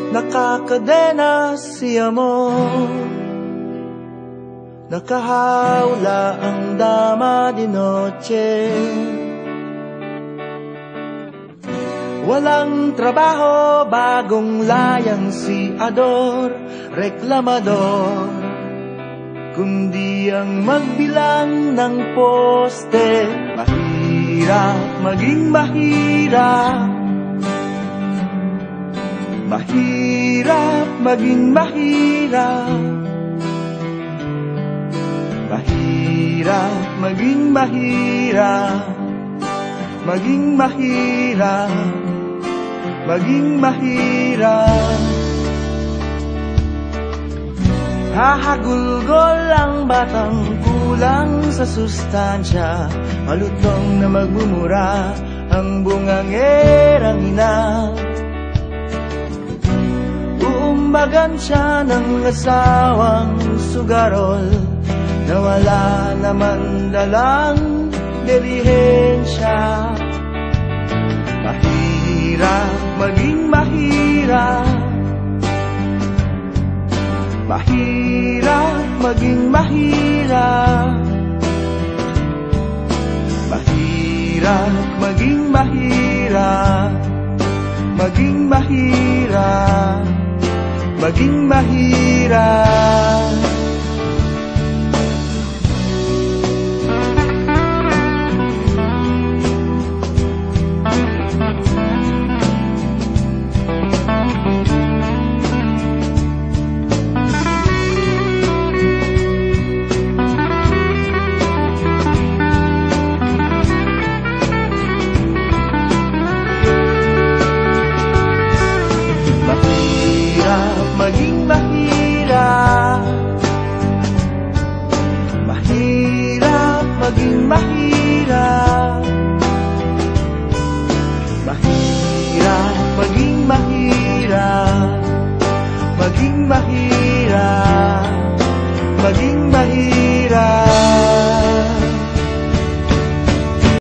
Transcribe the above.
Nakakadena si amor, nakahawla ang dama di noche. Walang trabaho, bagong layang si Ador, reklamador, kundi ang magbilang ng poste. Mahirap maging mahirap, mahirap maging mahirap, mahirap maging mahirap, maging mahirap, maging mahirap. Hahagulgol ang batang kulang sa sustansya, malutong na magmumura ang bungangerang ina. Uumbagan siya ng asawang sugarol na wala naman dalang delihensya. Mahirap maging mahirap, mahirap maging mahirap, mahirap maging mahirap, maging mahirap, maging mahirap. Maging mahirap, mahirap maging mahirap, mahirap maging mahirap, maging mahirap, maging mahirap.